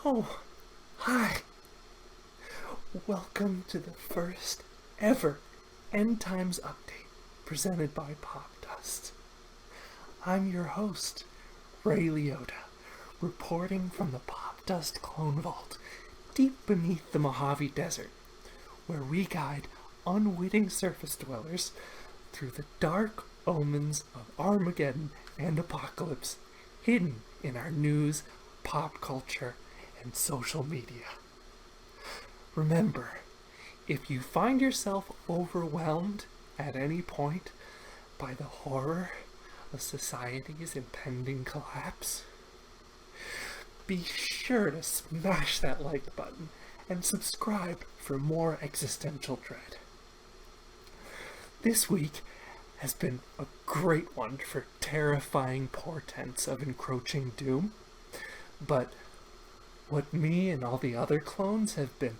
Oh, hi. Welcome to the first ever End Times update presented by Pop Dust. I'm your host, Ray Liotta, reporting from the Pop Dust Clone Vault deep beneath the Mojave Desert, where we guide unwitting surface dwellers through the dark omens of Armageddon and apocalypse hidden in our news, pop culture, and social media. Remember, if you find yourself overwhelmed at any point by the horror of society's impending collapse, be sure to smash that like button and subscribe for more existential dread. This week has been a great one for terrifying portents of encroaching doom, but what me and all the other clones have been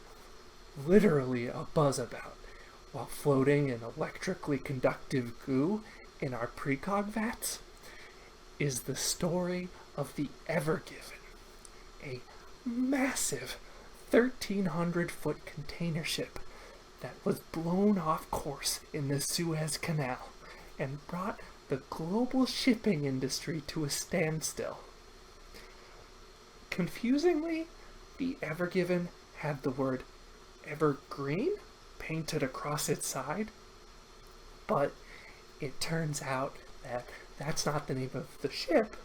literally abuzz about while floating in electrically conductive goo in our precog vats is the story of the Ever Given, a massive 1,300-foot container ship that was blown off course in the Suez Canal and brought the global shipping industry to a standstill. Confusingly, the Ever Given had the word Evergreen painted across its side, but it turns out that that's not the name of the ship,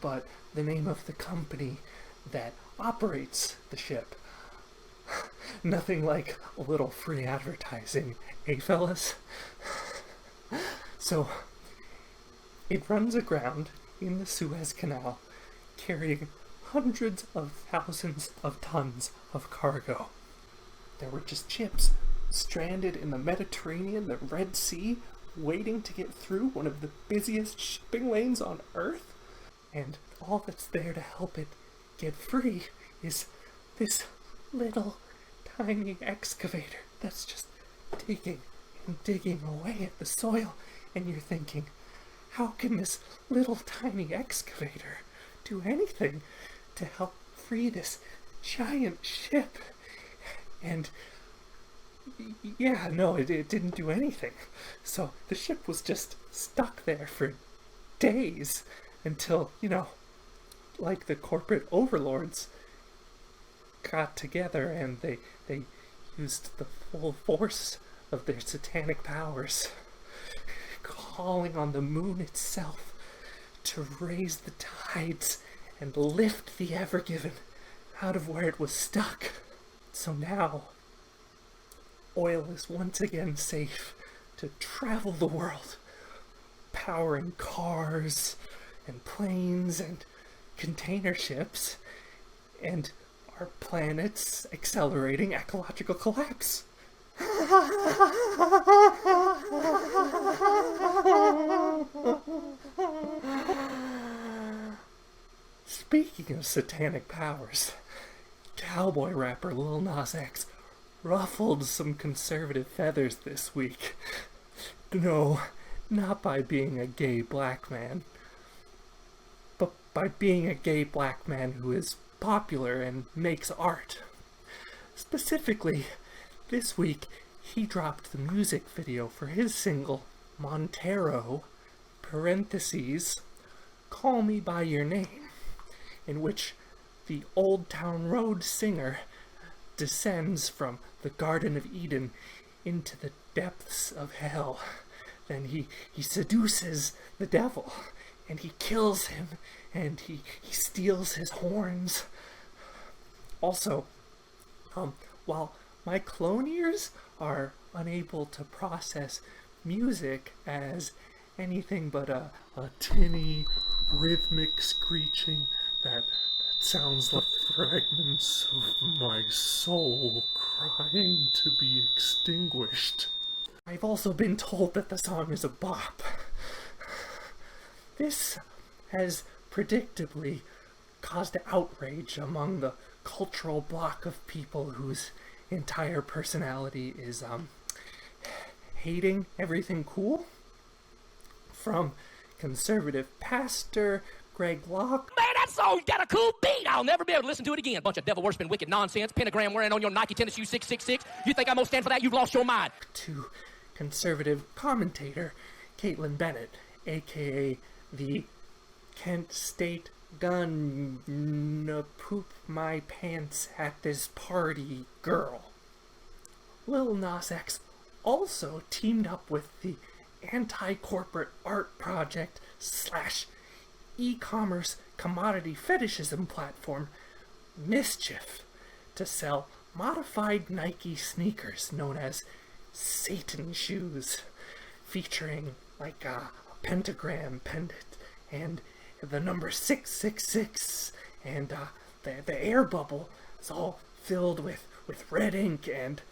but the name of the company that operates the ship. Nothing like a little free advertising, eh, fellas? So, it runs aground in the Suez Canal, carrying hundreds of thousands of tons of cargo. There were just ships stranded in the Mediterranean, the Red Sea, waiting to get through one of the busiest shipping lanes on Earth. And all that's there to help it get free is this little tiny excavator that's just digging and digging away at the soil. And you're thinking, how can this little tiny excavator do anything to help free this giant ship? And yeah, no, it didn't do anything. So the ship was just stuck there for days until, like the corporate overlords got together and they used the full force of their satanic powers, calling on the moon itself to raise the tides and lift the Ever Given out of where it was stuck. So now, oil is once again safe to travel the world, powering cars and planes and container ships, and our planet's accelerating ecological collapse. Speaking of satanic powers, cowboy rapper Lil Nas X ruffled some conservative feathers this week. No, not by being a gay black man, but by being a gay black man who is popular and makes art. Specifically, this week he dropped the music video for his single, Montero, parentheses, Call Me By Your Name, in which the Old Town Road singer descends from the Garden of Eden into the depths of hell. Then he seduces the devil, and he kills him, and he steals his horns. Also, while my clone ears are unable to process music as anything but a tinny, rhythmic screeching that sounds like fragments of my soul crying to be extinguished, I've also been told that the song is a bop. This has predictably caused outrage among the cultural block of people whose entire personality is hating everything cool. From conservative pastor Greg Locke, Man, That song got a cool beat. I'll never be able to listen to it again. Bunch of devil-worshipping wicked nonsense. Pentagram wearing on your Nike tennis shoe 666. You think I'm gonna stand for that? You've lost your mind. To conservative commentator Caitlin Bennett, aka the Kent State Gun Poop My Pants at This Party girl. Lil Nas X also teamed up with the anti-corporate art project / e-commerce commodity fetishism platform Mischief to sell modified Nike sneakers known as Satan shoes, featuring like a pentagram pendant and the number 666, and the air bubble is all filled with red ink and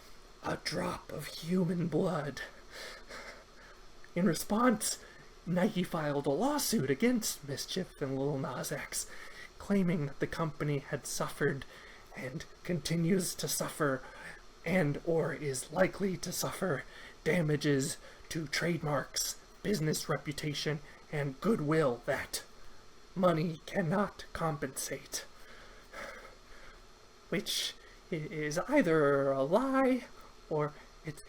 a drop of human blood. In response, Nike filed a lawsuit against Mischief and Lil Nas X, claiming that the company had suffered and continues to suffer and or is likely to suffer damages to trademarks, business reputation, and goodwill that money cannot compensate. Which is either a lie or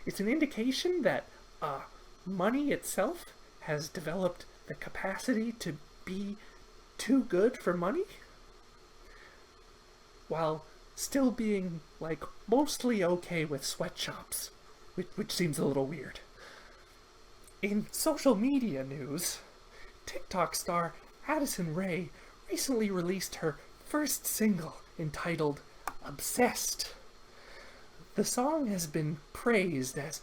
it's an indication that money itself has developed the capacity to be too good for money, while still being, like, mostly okay with sweatshops, which seems a little weird. In social media news, TikTok star Addison Rae recently released her first single entitled Obsessed. The song has been praised as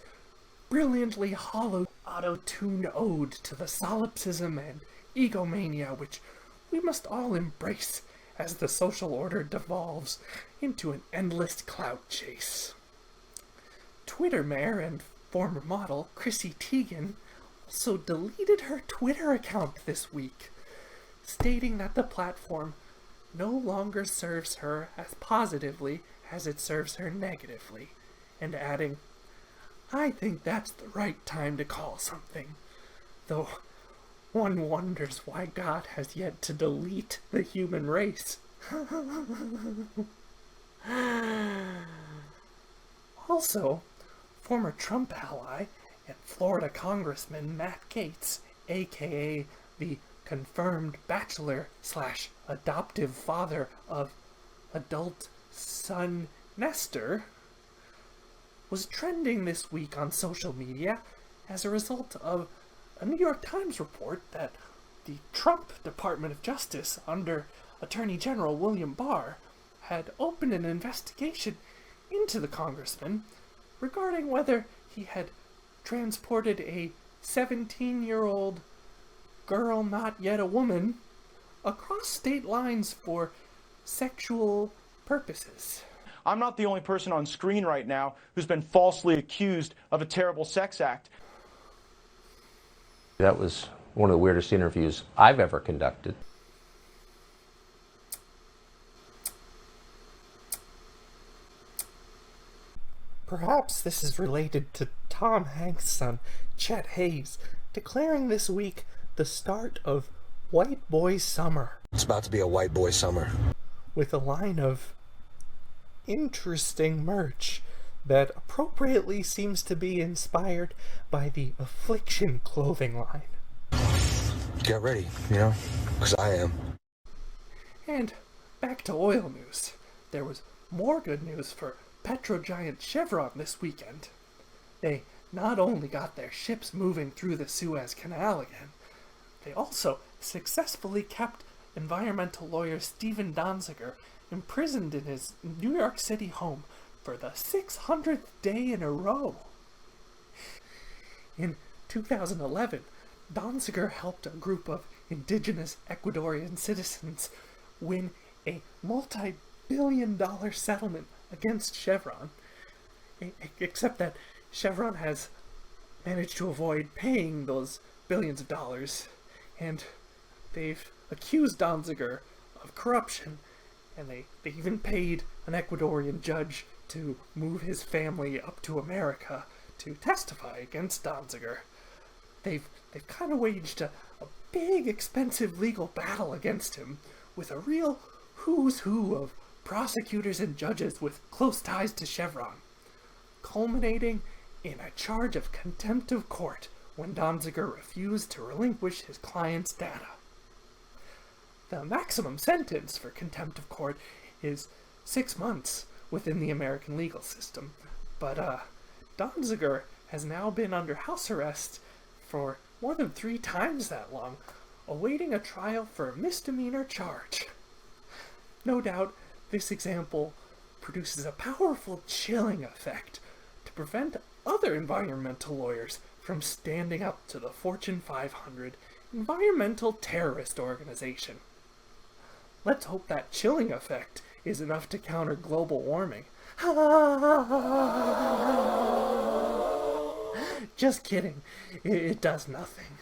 brilliantly hollow auto-tuned ode to the solipsism and egomania which we must all embrace as the social order devolves into an endless clout chase. Twitter mayor and former model Chrissy Teigen also deleted her Twitter account this week, stating that the platform no longer serves her as positively as it serves her negatively, and adding, "I think that's the right time to call something, though one wonders why God has yet to delete the human race." Also, former Trump ally and Florida Congressman Matt Gaetz, aka the confirmed bachelor / adoptive father of adult son Nestor, was trending this week on social media as a result of a New York Times report that the Trump Department of Justice under Attorney General William Barr had opened an investigation into the congressman regarding whether he had transported a 17-year-old girl not yet a woman across state lines for sexual purposes. I'm not the only person on screen right now who's been falsely accused of a terrible sex act. That was one of the weirdest interviews I've ever conducted. Perhaps this is related to Tom Hanks' son, Chet Hayes, declaring this week the start of White Boy Summer. It's about to be a white boy summer. With a line of interesting merch that appropriately seems to be inspired by the Affliction clothing line. Get ready, because I am. And back to oil news. There was more good news for petrogiant Chevron this weekend. They not only got their ships moving through the Suez Canal again, they also successfully kept environmental lawyer Steven Donziger imprisoned in his New York City home for the 600th day in a row. In 2011, Donziger helped a group of indigenous Ecuadorian citizens win a multi-billion-dollar settlement against Chevron, except that Chevron has managed to avoid paying those billions of dollars, and they've accused Donziger of corruption, and they even paid an Ecuadorian judge to move his family up to America to testify against Donziger. They've kind of waged a big, expensive legal battle against him, with a real who's who of prosecutors and judges with close ties to Chevron, culminating in a charge of contempt of court when Donziger refused to relinquish his client's data. The maximum sentence for contempt of court is 6 months within the American legal system, but Donziger has now been under house arrest for more than 3 times that long, awaiting a trial for a misdemeanor charge. No doubt, this example produces a powerful chilling effect to prevent other environmental lawyers from standing up to the Fortune 500 environmental terrorist organization. Let's hope that chilling effect is enough to counter global warming. Just kidding, it does nothing.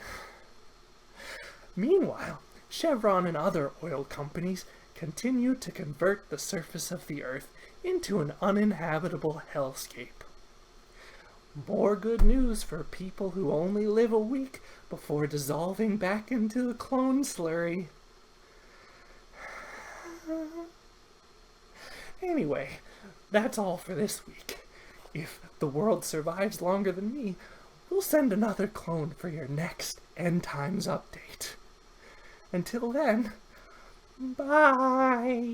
Meanwhile, Chevron and other oil companies continue to convert the surface of the Earth into an uninhabitable hellscape. More good news for people who only live a week before dissolving back into the clone slurry. Anyway, that's all for this week. If the world survives longer than me, we'll send another clone for your next End Times update. Until then, bye!